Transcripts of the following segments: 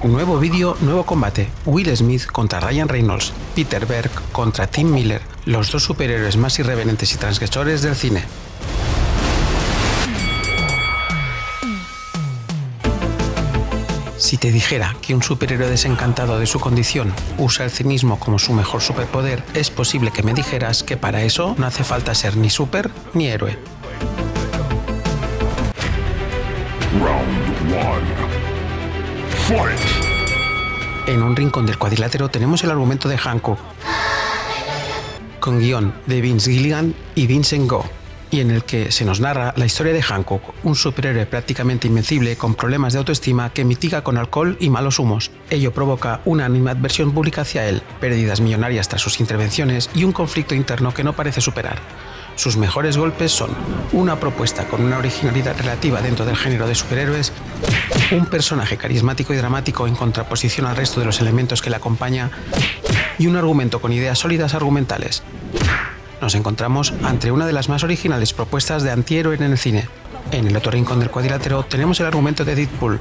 Nuevo vídeo, nuevo combate. Will Smith contra Ryan Reynolds. Peter Berg contra Tim Miller. Los dos superhéroes más irreverentes y transgresores del cine. Si te dijera que un superhéroe desencantado de su condición usa el cinismo como su mejor superpoder, es posible que me dijeras que para eso no hace falta ser ni super ni héroe. Round 1. Fight. En un rincón del cuadrilátero tenemos el argumento de Hancock, con guión de Vince Gilligan y Vincent Go, y en el que se nos narra la historia de Hancock, un superhéroe prácticamente invencible con problemas de autoestima que mitiga con alcohol y malos humos. Ello provoca una animadversión pública hacia él, pérdidas millonarias tras sus intervenciones y un conflicto interno que no parece superar. Sus mejores golpes son una propuesta con una originalidad relativa dentro del género de superhéroes, un personaje carismático y dramático en contraposición al resto de los elementos que le acompaña y un argumento con ideas sólidas argumentales. Nos encontramos ante una de las más originales propuestas de antihéroe en el cine. En el otro rincón del cuadrilátero tenemos el argumento de Deadpool,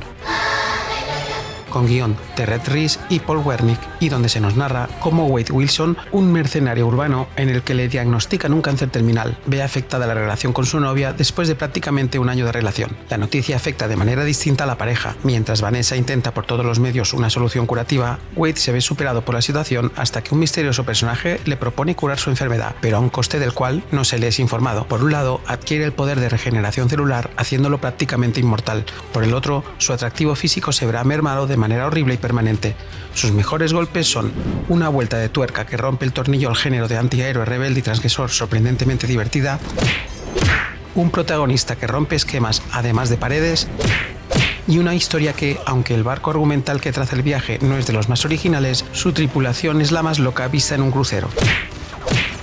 con guión de Red Reese y Paul Wernick, y donde se nos narra cómo Wade Wilson, un mercenario urbano en el que le diagnostican un cáncer terminal, ve afectada la relación con su novia después de prácticamente un año de relación. La noticia afecta de manera distinta a la pareja. Mientras Vanessa intenta por todos los medios una solución curativa, Wade se ve superado por la situación hasta que un misterioso personaje le propone curar su enfermedad, pero a un coste del cual no se le es informado. Por un lado, adquiere el poder de regeneración celular, haciéndolo prácticamente inmortal. Por el otro, su atractivo físico se verá mermado de manera horrible y permanente. Sus mejores golpes son una vuelta de tuerca que rompe el tornillo al género de antihéroe rebelde y transgresor sorprendentemente divertida, un protagonista que rompe esquemas además de paredes, y una historia que, aunque el barco argumental que traza el viaje no es de los más originales, su tripulación es la más loca vista en un crucero.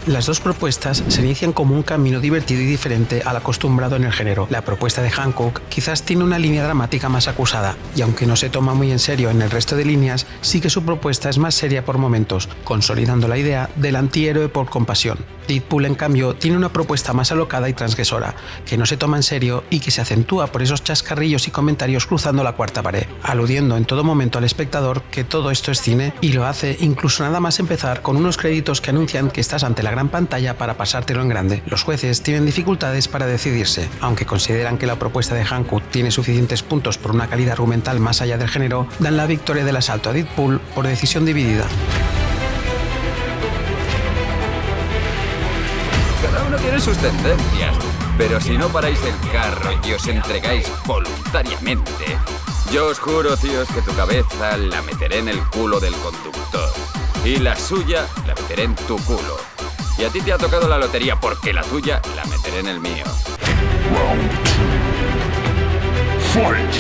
Las dos propuestas se inician como un camino divertido y diferente al acostumbrado en el género. La propuesta de Hancock quizás tiene una línea dramática más acusada, y aunque no se toma muy en serio en el resto de líneas, sí que su propuesta es más seria por momentos, consolidando la idea del antihéroe por compasión. Deadpool, en cambio, tiene una propuesta más alocada y transgresora, que no se toma en serio y que se acentúa por esos chascarrillos y comentarios cruzando la cuarta pared, aludiendo en todo momento al espectador que todo esto es cine, y lo hace incluso nada más empezar con unos créditos que anuncian que estás ante la gran pantalla para pasártelo en grande. Los jueces tienen dificultades para decidirse, aunque consideran que la propuesta de Hancock tiene suficientes puntos por una calidad argumental más allá del género, dan la victoria del asalto a Deadpool por decisión dividida. Cada uno tiene sus tendencias, pero si no paráis el carro y os entregáis voluntariamente, yo os juro, tíos, que tu cabeza la meteré en el culo del conductor y la suya la meteré en tu culo. Y a ti te ha tocado la lotería porque la tuya la meteré en el mío. Round 2. Fight.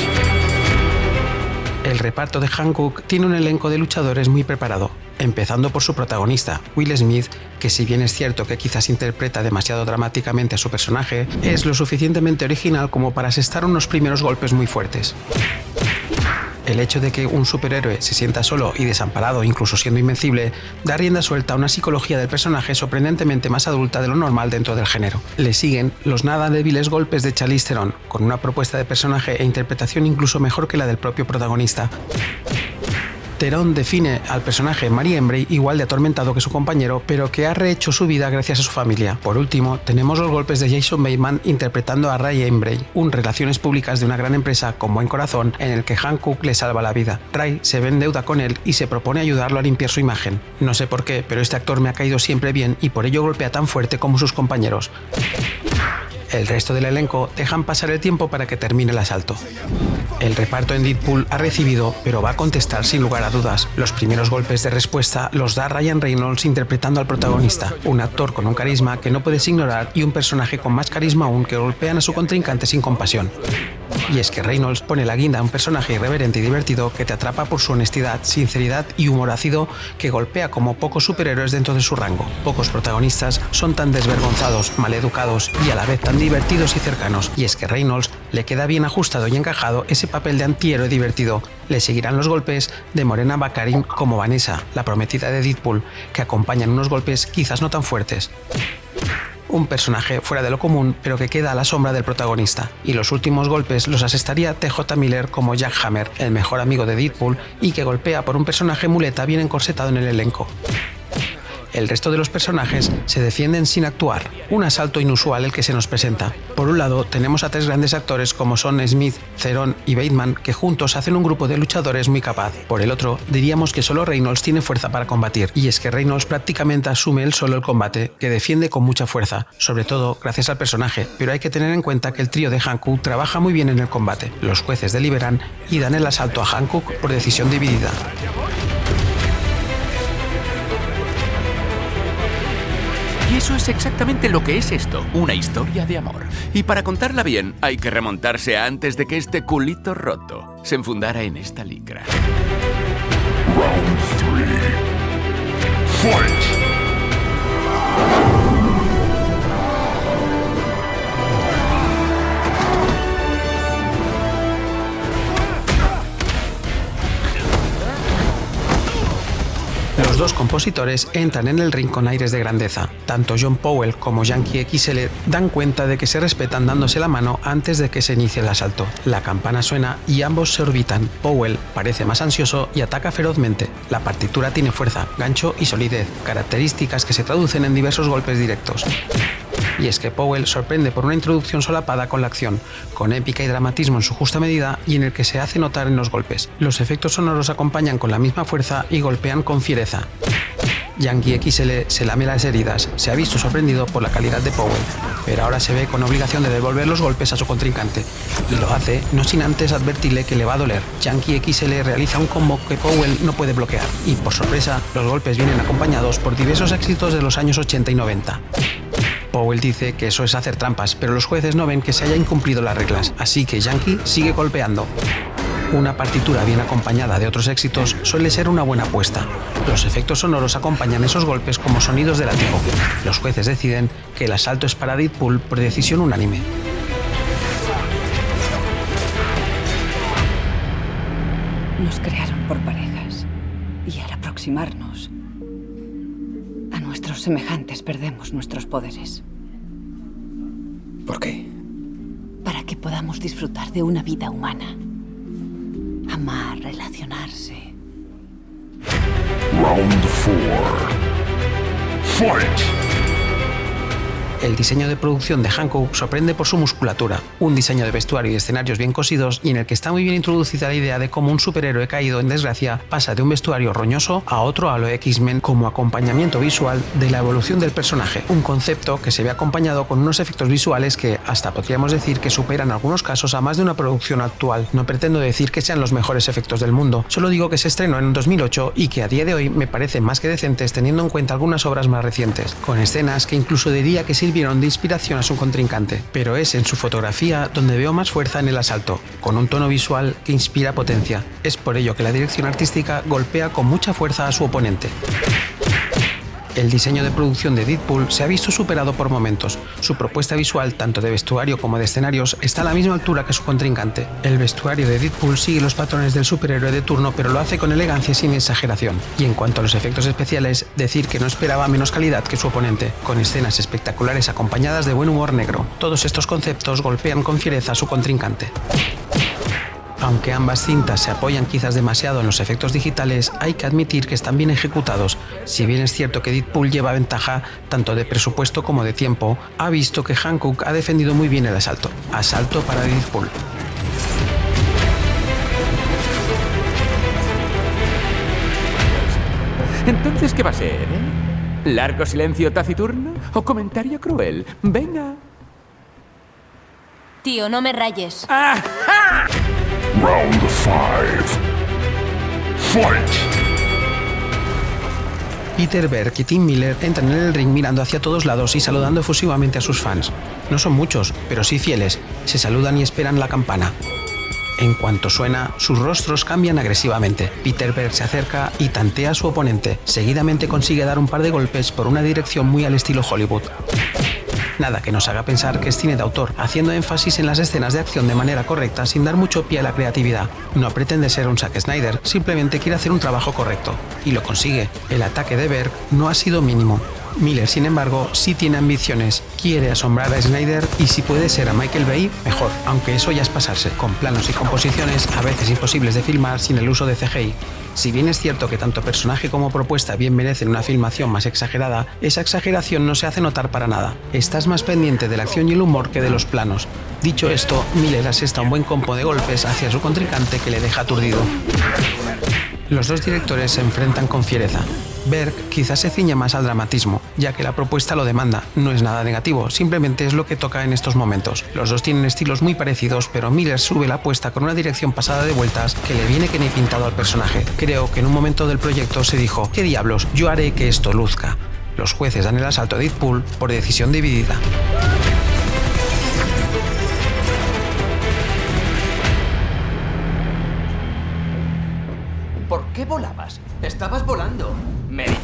El reparto de Hancock tiene un elenco de luchadores muy preparado, empezando por su protagonista, Will Smith, que si bien es cierto que quizás interpreta demasiado dramáticamente a su personaje, es lo suficientemente original como para asestar unos primeros golpes muy fuertes. El hecho de que un superhéroe se sienta solo y desamparado, incluso siendo invencible, da rienda suelta a una psicología del personaje sorprendentemente más adulta de lo normal dentro del género. Le siguen los nada débiles golpes de Charlize Theron, con una propuesta de personaje e interpretación incluso mejor que la del propio protagonista. Theron define al personaje Mary Embree igual de atormentado que su compañero, pero que ha rehecho su vida gracias a su familia. Por último, tenemos los golpes de Jason Bateman interpretando a Ray Embree, un relaciones públicas de una gran empresa con buen corazón en el que Hancock le salva la vida. Ray se ve en deuda con él y se propone ayudarlo a limpiar su imagen. No sé por qué, pero este actor me ha caído siempre bien y por ello golpea tan fuerte como sus compañeros. El resto del elenco dejan pasar el tiempo para que termine el asalto. El reparto en Deadpool ha recibido, pero va a contestar sin lugar a dudas. Los primeros golpes de respuesta los da Ryan Reynolds interpretando al protagonista, un actor con un carisma que no puedes ignorar y un personaje con más carisma aún que golpean a su contrincante sin compasión. Y es que Reynolds pone la guinda a un personaje irreverente y divertido que te atrapa por su honestidad, sinceridad y humor ácido que golpea como pocos superhéroes dentro de su rango. Pocos protagonistas son tan desvergonzados, maleducados y a la vez tan divertidos y cercanos. Y es que Reynolds le queda bien ajustado y encajado ese papel de antihéroe divertido. Le seguirán los golpes de Morena Baccarin como Vanessa, la prometida de Deadpool, que acompañan unos golpes quizás no tan fuertes. un personaje fuera de lo común, pero que queda a la sombra del protagonista. Y los últimos golpes los asestaría T.J. Miller como Jack Hammer, el mejor amigo de Deadpool, y que golpea por un personaje muleta bien encorsetado en el elenco. El resto de los personajes se defienden sin actuar, un asalto inusual el que se nos presenta. Por un lado, tenemos a 3 grandes actores como son Smith, Theron y Bateman, que juntos hacen un grupo de luchadores muy capaz. Por el otro, diríamos que solo Reynolds tiene fuerza para combatir, y es que Reynolds prácticamente asume él solo el combate, que defiende con mucha fuerza, sobre todo gracias al personaje, pero hay que tener en cuenta que el trío de Hankook trabaja muy bien en el combate. Los jueces deliberan y dan el asalto a Hankook por decisión dividida. Y eso es exactamente lo que es esto, una historia de amor. Y para contarla bien, hay que remontarse a antes de que este culito roto se enfundara en esta licra. Round 3. Fight! Los dos compositores entran en el ring con aires de grandeza. Tanto John Powell como Yankee XL dan cuenta de que se respetan dándose la mano antes de que se inicie el asalto. La campana suena y ambos se orbitan. Powell parece más ansioso y ataca ferozmente. La partitura tiene fuerza, gancho y solidez, características que se traducen en diversos golpes directos. Y es que Powell sorprende por una introducción solapada con la acción, con épica y dramatismo en su justa medida y en el que se hace notar en los golpes. Los efectos sonoros acompañan con la misma fuerza y golpean con fiereza. Yankee XL se lame las heridas, se ha visto sorprendido por la calidad de Powell, pero ahora se ve con obligación de devolver los golpes a su contrincante, y lo hace no sin antes advertirle que le va a doler. Yankee XL realiza un combo que Powell no puede bloquear, y por sorpresa, los golpes vienen acompañados por diversos éxitos de los años 80 y 90. Powell dice que eso es hacer trampas, pero los jueces no ven que se haya incumplido las reglas, así que Yankee sigue golpeando. Una partitura bien acompañada de otros éxitos suele ser una buena apuesta. Los efectos sonoros acompañan esos golpes como sonidos de látigo. Los jueces deciden que el asalto es para Deadpool por decisión unánime. Nos crearon por parejas y al aproximarnos a nuestros semejantes perdemos nuestros poderes. ¿Por qué? Para que podamos disfrutar de una vida humana. Amar, relacionarse. Round 4. Fight! El diseño de producción de Hankook sorprende por su musculatura, un diseño de vestuario y escenarios bien cosidos y en el que está muy bien introducida la idea de cómo un superhéroe caído en desgracia pasa de un vestuario roñoso a otro a lo X-Men como acompañamiento visual de la evolución del personaje, un concepto que se ve acompañado con unos efectos visuales que hasta podríamos decir que superan en algunos casos a más de una producción actual. No pretendo decir que sean los mejores efectos del mundo, solo digo que se estrenó en 2008 y que a día de hoy me parecen más que decentes teniendo en cuenta algunas obras más recientes, con escenas que incluso diría que sirvieron de inspiración a su contrincante, pero es en su fotografía donde veo más fuerza en el asalto, con un tono visual que inspira potencia. Es por ello que la dirección artística golpea con mucha fuerza a su oponente. El diseño de producción de Deadpool se ha visto superado por momentos. Su propuesta visual, tanto de vestuario como de escenarios, está a la misma altura que su contrincante. El vestuario de Deadpool sigue los patrones del superhéroe de turno, pero lo hace con elegancia y sin exageración. Y en cuanto a los efectos especiales, decir que no esperaba menos calidad que su oponente, con escenas espectaculares acompañadas de buen humor negro. Todos estos conceptos golpean con fiereza a su contrincante. Aunque ambas cintas se apoyan quizás demasiado en los efectos digitales, hay que admitir que están bien ejecutados. Si bien es cierto que Deadpool lleva ventaja tanto de presupuesto como de tiempo, ha visto que Hankook ha defendido muy bien el asalto. Asalto para Deadpool. Entonces, ¿qué va a ser, ¿Largo silencio taciturno o comentario cruel? Venga. Tío, no me rayes. ¡Ajá! Round 5. Fight! Peter Berg y Tim Miller entran en el ring mirando hacia todos lados y saludando efusivamente a sus fans. No son muchos, pero sí fieles. Se saludan y esperan la campana. En cuanto suena, sus rostros cambian agresivamente. Peter Berg se acerca y tantea a su oponente. Seguidamente consigue dar un par de golpes por una dirección muy al estilo Hollywood. Nada que nos haga pensar que es cine de autor, haciendo énfasis en las escenas de acción de manera correcta sin dar mucho pie a la creatividad. No pretende ser un Zack Snyder, simplemente quiere hacer un trabajo correcto. Y lo consigue. El ataque de Berg no ha sido mínimo. Miller, sin embargo, sí tiene ambiciones. Quiere asombrar a Snyder y si puede ser a Michael Bay, mejor, aunque eso ya es pasarse, con planos y composiciones a veces imposibles de filmar sin el uso de CGI. Si bien es cierto que tanto personaje como propuesta bien merecen una filmación más exagerada, esa exageración no se hace notar para nada. Estás más pendiente de la acción y el humor que de los planos. Dicho esto, Miller asesta un buen combo de golpes hacia su contrincante que le deja aturdido. Los dos directores se enfrentan con fiereza. Berg quizás se ciña más al dramatismo, ya que la propuesta lo demanda. No es nada negativo, simplemente es lo que toca en estos momentos. Los dos tienen estilos muy parecidos, pero Miller sube la apuesta con una dirección pasada de vueltas que le viene que ni pintado al personaje. Creo que en un momento del proyecto se dijo: ¿qué diablos? Yo haré que esto luzca. Los jueces dan el asalto a Deadpool por decisión dividida. ¿Por qué volabas? Estabas volando. Mary.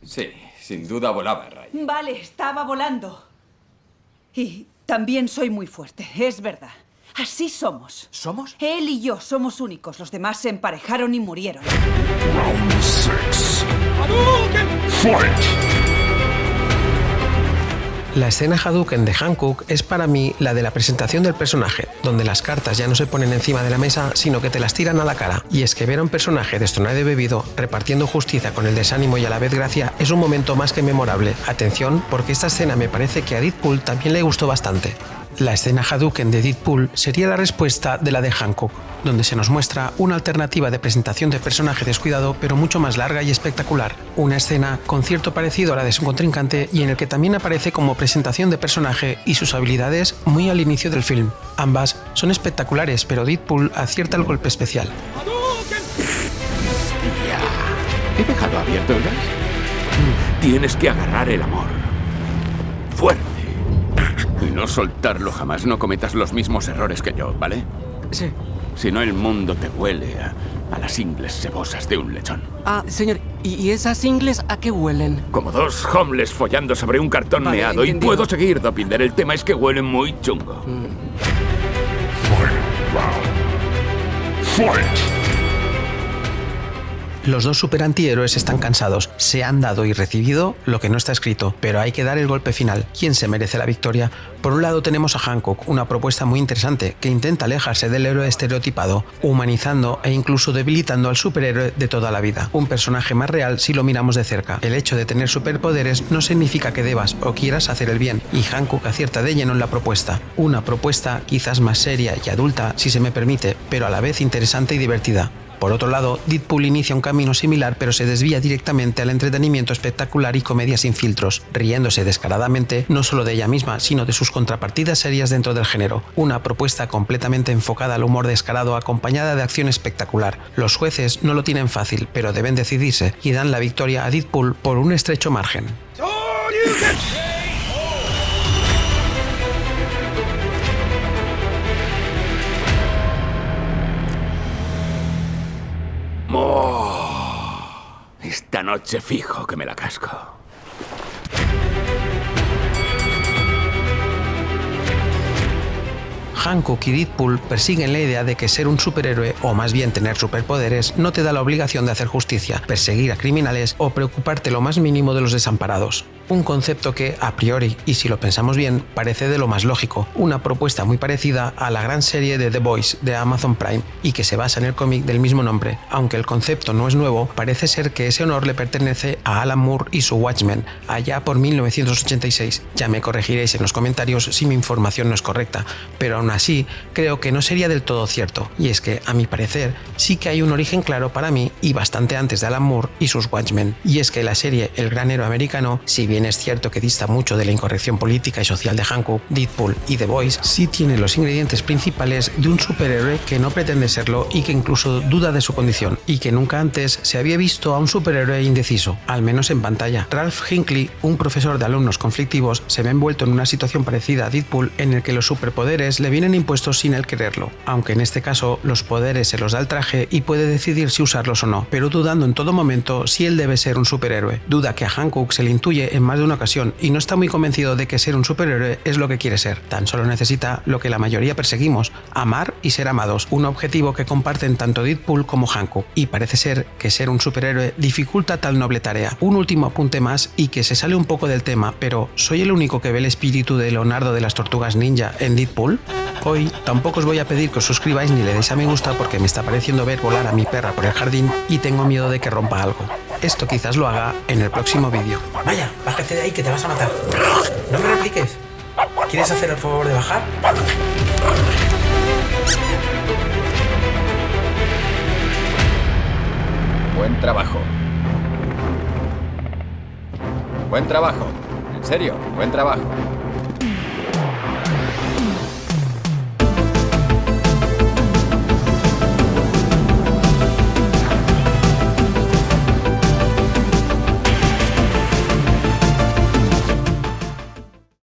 Sí, sin duda volaba, Ray. Vale, estaba volando. Y también soy muy fuerte, es verdad. Así somos. ¿Somos? Él y yo somos únicos. Los demás se emparejaron y murieron. Round 6. Fight! La escena Hadouken de Hancock es para mí la de la presentación del personaje, donde las cartas ya no se ponen encima de la mesa, sino que te las tiran a la cara. Y es que ver a un personaje destronado y bebido, repartiendo justicia con el desánimo y a la vez gracia, es un momento más que memorable. Atención, porque esta escena me parece que a Deadpool también le gustó bastante. La escena Hadouken de Deadpool sería la respuesta de la de Hancock, donde se nos muestra una alternativa de presentación de personaje descuidado, pero mucho más larga y espectacular. Una escena con cierto parecido a la de su contrincante y en el que también aparece como presentación de personaje y sus habilidades muy al inicio del film. Ambas son espectaculares, pero Deadpool acierta el golpe especial. ¿He dejado abierto el gas? Tienes que agarrar el amor. Fuerte. Y no soltarlo jamás. No cometas los mismos errores que yo, ¿vale? Sí. Si no, el mundo te huele a las ingles cebosas de un lechón. Ah, señor, ¿y esas ingles a qué huelen? Como dos homeless follando sobre un cartón Vale, meado. entendido. Y puedo seguir, Dopinder. El tema es que huelen muy chungo. Final round. Fight! Los dos superantihéroes están cansados, se han dado y recibido lo que no está escrito, pero hay que dar el golpe final. ¿Quién se merece la victoria? Por un lado tenemos a Hancock, una propuesta muy interesante que intenta alejarse del héroe estereotipado, humanizando e incluso debilitando al superhéroe de toda la vida. Un personaje más real si lo miramos de cerca. El hecho de tener superpoderes no significa que debas o quieras hacer el bien, y Hancock acierta de lleno en la propuesta. Una propuesta quizás más seria y adulta, si se me permite, pero a la vez interesante y divertida. Por otro lado, Deadpool inicia un camino similar pero se desvía directamente al entretenimiento espectacular y comedia sin filtros, riéndose descaradamente no solo de ella misma, sino de sus contrapartidas serias dentro del género. Una propuesta completamente enfocada al humor descarado acompañada de acción espectacular. Los jueces no lo tienen fácil, pero deben decidirse y dan la victoria a Deadpool por un estrecho margen. Esta noche fijo que me la casco. Hancock y Deadpool persiguen la idea de que ser un superhéroe, o más bien tener superpoderes, no te da la obligación de hacer justicia, perseguir a criminales o preocuparte lo más mínimo de los desamparados. Un concepto que, a priori, y si lo pensamos bien, parece de lo más lógico, una propuesta muy parecida a la gran serie de The Boys de Amazon Prime y que se basa en el cómic del mismo nombre. Aunque el concepto no es nuevo, parece ser que ese honor le pertenece a Alan Moore y su Watchmen, allá por 1986. Ya me corregiréis en los comentarios si mi información no es correcta, pero aún así creo que no sería del todo cierto, y es que, a mi parecer, sí que hay un origen claro para mí y bastante antes de Alan Moore y sus Watchmen, y es que la serie El Gran Héroe Americano, si bien es cierto que dista mucho de la incorrección política y social de Hancock, Deadpool y The Boys, sí tiene los ingredientes principales de un superhéroe que no pretende serlo y que incluso duda de su condición, y que nunca antes se había visto a un superhéroe indeciso, al menos en pantalla. Ralph Hinckley, un profesor de alumnos conflictivos, se ve envuelto en una situación parecida a Deadpool en el que los superpoderes le vienen impuestos sin él quererlo, aunque en este caso los poderes se los da el traje y puede decidir si usarlos o no, pero dudando en todo momento si él debe ser un superhéroe, duda que a Hancock se le intuye en más de una ocasión y no está muy convencido de que ser un superhéroe es lo que quiere ser. Tan solo necesita lo que la mayoría perseguimos, amar y ser amados, un objetivo que comparten tanto Deadpool como Hancock, y parece ser que ser un superhéroe dificulta tal noble tarea. Un último apunte más y que se sale un poco del tema, pero ¿soy el único que ve el espíritu de Leonardo de las Tortugas Ninja en Deadpool? Hoy tampoco os voy a pedir que os suscribáis ni le deis a me gusta porque me está pareciendo ver volar a mi perra por el jardín y tengo miedo de que rompa algo. Esto quizás lo haga en el próximo vídeo. Vaya, bájate de ahí que te vas a matar. No me repliques. ¿Quieres hacer el favor de bajar? Buen trabajo. Buen trabajo. En serio, buen trabajo.